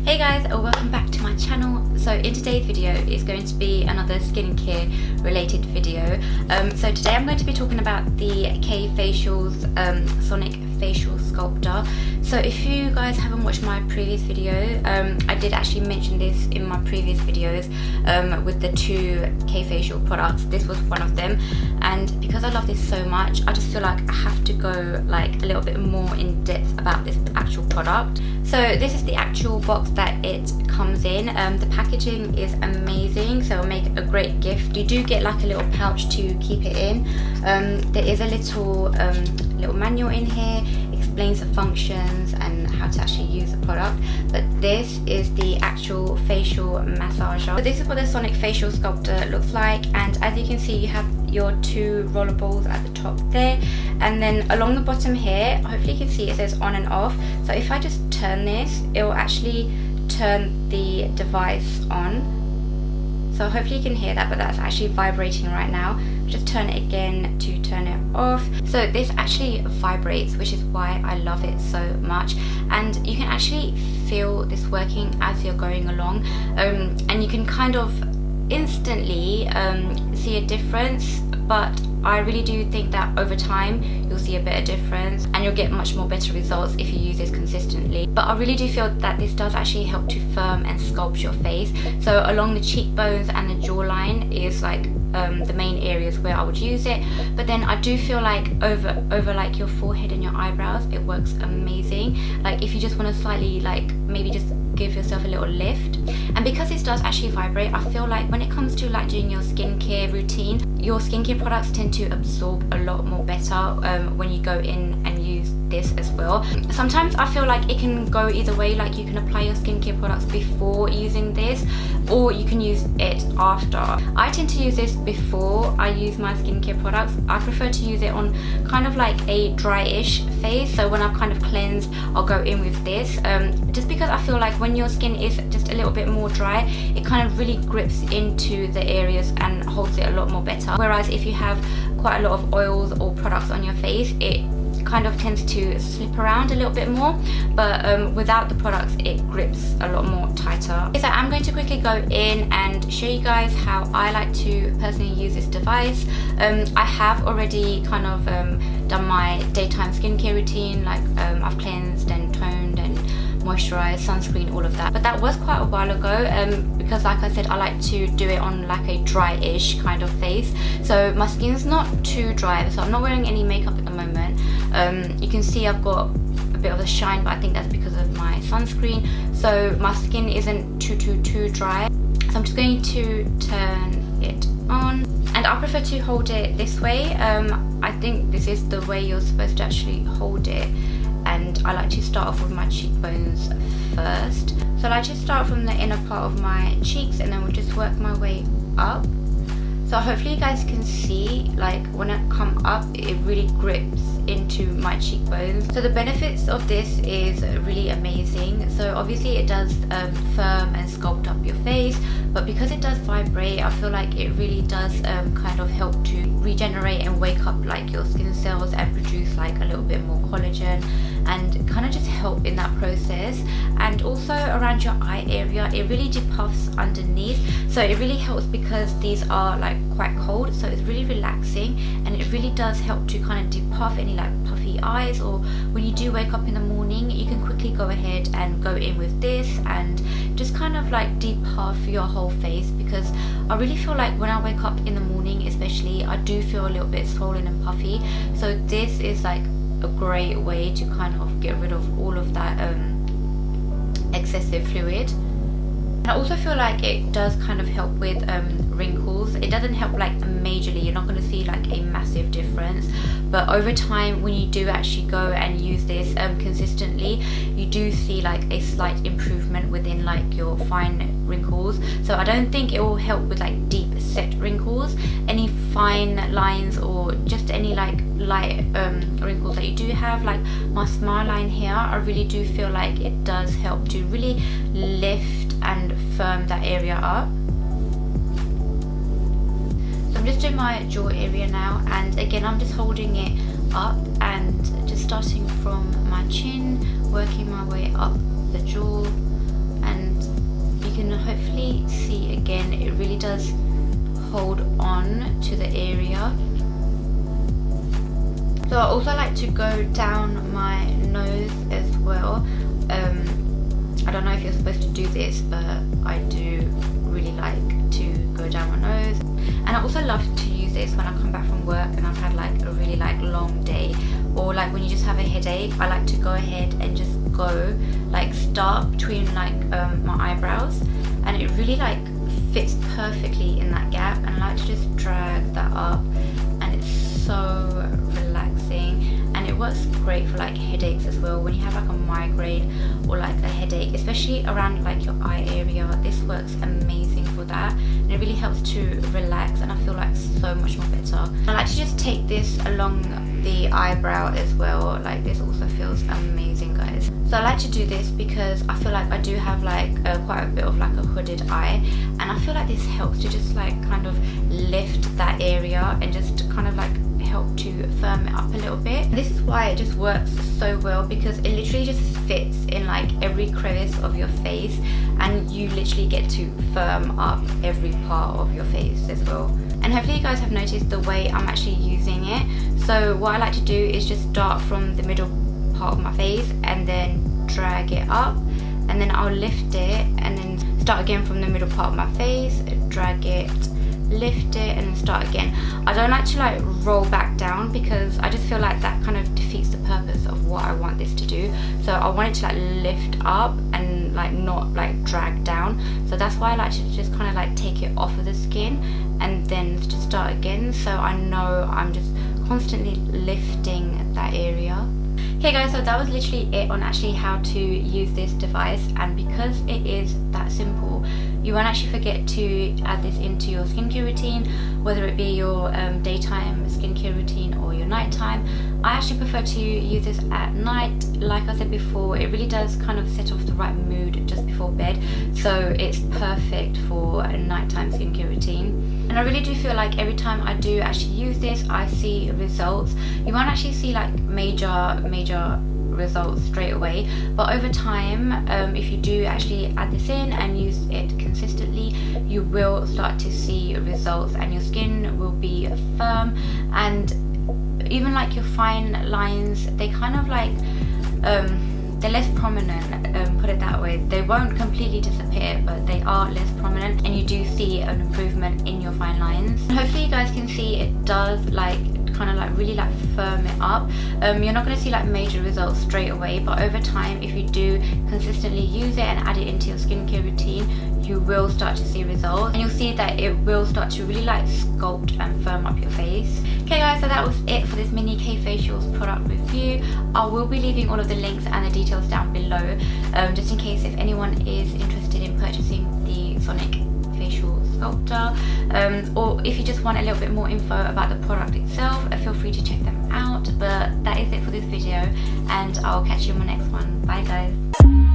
Hey guys, welcome back to my channel. So in today's video is going to be another skincare related video. So today I'm going to be talking about the K Facials Sonic Facial Sculptor. So if you guys haven't watched my previous video, I did actually mention this in my previous videos with the two K Facial products. This was one of them, and because I love this so much, I just feel like I have to go like a little bit more in depth about this actual product. So this is the actual box that it comes in. The packaging is amazing, so it'll make a great gift. You do get like a little pouch to keep it in. There is a little manual in here, explains the functions and how to actually use the product. But this is the actual facial massager. So this is what the Sonic Facial Sculptor looks like, and as you can see, you have your two roller balls at the top there, and then along the bottom here, hopefully you can see it says on and off. So if I just turn this, it will actually turn the device on. So hopefully you can hear that, but that's actually vibrating right now. Just turn it again to turn it off. So this actually vibrates, which is why I love it so much. And you can actually feel this working as you're going along, and you can kind of instantly see a difference. But I really do think that over time you'll see a better difference and you'll get much more better results if you use this consistently. But I really do feel that this does actually help to firm and sculpt your face. So along the cheekbones and the jawline is like the main areas where I would use it. But then I do feel like over like your forehead and your eyebrows, it works amazing. Like if you just want to slightly like maybe just give yourself a little lift. And because this does actually vibrate, I feel like when it comes to like doing your skincare routine, your skincare products tend to absorb a lot more better when you go in and use this as well. Sometimes I feel like it can go either way, like you can apply your skincare products before using this, or you can use it after. I tend to use this before I use my skincare products. I prefer to use it on kind of like a dry-ish face, so when I've kind of cleansed, I'll go in with this, just because I feel like when your skin is just a little bit more dry, it kind of really grips into the areas and holds it a lot more better. Whereas if you have quite a lot of oils or products on your face, it kind of tends to slip around a little bit more, but without the products it grips a lot more tighter. So I'm going to quickly go in and show you guys how I like to personally use this device. I have already kind of done my daytime skincare routine, like I've cleansed and toned and moisturized, sunscreen, all of that, but that was quite a while ago, because like I said, I like to do it on like a dry-ish kind of face. So my skin's not too dry, so I'm not wearing any makeup at the moment. You can see I've got a bit of a shine, but I think that's because of my sunscreen. So my skin isn't too dry. So I'm just going to turn it on, and I prefer to hold it this way. I think this is the way you're supposed to actually hold it, and I like to start off with my cheekbones first. So I like to start from the inner part of my cheeks, and then we'll just work my way up. So hopefully you guys can see, like when I come up, it really grips into my cheekbones. So the benefits of this is really amazing. So obviously it does firm and sculpt up your face, but because it does vibrate, I feel like it really does kind of help to regenerate and wake up like your skin cells and produce like a little bit more collagen, and kind of just help in that process. And also around your eye area, it really depuffs underneath, so it really helps because these are like quite cold, so it's really relaxing, and it really does help to kind of depuff any like puffy eyes, or when you do wake up in the morning, you can quickly go ahead and go in with this and just kind of like depuff your whole face, because I really feel like when I wake up in the morning especially, I do feel a little bit swollen and puffy. So this is like a great way to kind of get rid of all of that excessive fluid. And I also feel like it does kind of help with wrinkles. It doesn't help like majorly, you're not going to see like a massive difference, but over time when you do actually go and use this consistently, you do see like a slight improvement within like your fine wrinkles. So I don't think it will help with like deep set wrinkles. Any fine lines or just any like light wrinkles that you do have, like my smile line here, I really do feel like it does help to really lift and firm that area up. So I'm just doing my jaw area now, and again I'm just holding it up and just starting from my chin, working my way up the jaw, and definitely see again, it really does hold on to the area. So I also like to go down my nose as well. I don't know if you're supposed to do this, but I do really like to go down my nose. And I also love to use this when I come back from work and I've had like a really like long day, or like when you just have a headache. I like to go ahead and just go like start between like my eyebrows, and it really like fits perfectly in that gap, and I like to just drag that up, and it's so relaxing. And it works great for like headaches as well. When you have like a migraine or like a headache, especially around like your eye area, this works amazing for that, and it really helps to relax, and I feel like so much more better. I like to just take this along the eyebrow as well. Like this also feels amazing, guys. So I like to do this because I feel like I do have like quite a bit of like a hooded eye, and I feel like this helps to just like kind of lift that area and just kind of like help to firm it up a little bit. This is why it just works so well, because it literally just fits in like every crevice of your face, and you literally get to firm up every part of your face as well. And hopefully you guys have noticed the way I'm actually using it. So what I like to do is just start from the middle part of my face and then drag it up, and then I'll lift it, and then start again from the middle part of my face, drag it, lift it, and then start again. I don't like to like roll back down, because I just feel like that kind of defeats the purpose of what I want this to do. So I want it to like lift up and like not like drag down. So that's why I like to just kind of like take it off of the skin and then just start again, so I know I'm just constantly lifting that area. Okay guys, so that was literally it on actually how to use this device, and because it is that simple, you won't actually forget to add this into your skincare routine, whether it be your daytime skincare routine or your nighttime. I actually prefer to use this at night. Like I said before, it really does kind of set off the right mood just before bed, so it's perfect for a nighttime skincare routine. And I really do feel like every time I do actually use this, I see results. You won't actually see like major results straight away, but over time, if you do actually add this in and use it consistently, you will start to see results, and your skin will be firm, and even like your fine lines, they kind of like they're less prominent, put it that way. They won't completely disappear, but they are less prominent, and you do see an improvement in your fine lines. And hopefully you guys can see it does like kind of like really like firm it up. You're not going to see like major results straight away, but over time, if you do consistently use it and add it into your skincare routine, you will start to see results, and you'll see that it will start to really like sculpt and firm up your face. Okay guys, so that was it for this mini K Facials product review. I will be leaving all of the links and the details down below, just in case if anyone is interested in purchasing the Sonic Facial Sculptor, or if you just want a little bit more info about the product itself, feel free to check them out. But that is it for this video, and I'll catch you in my next one. Bye guys.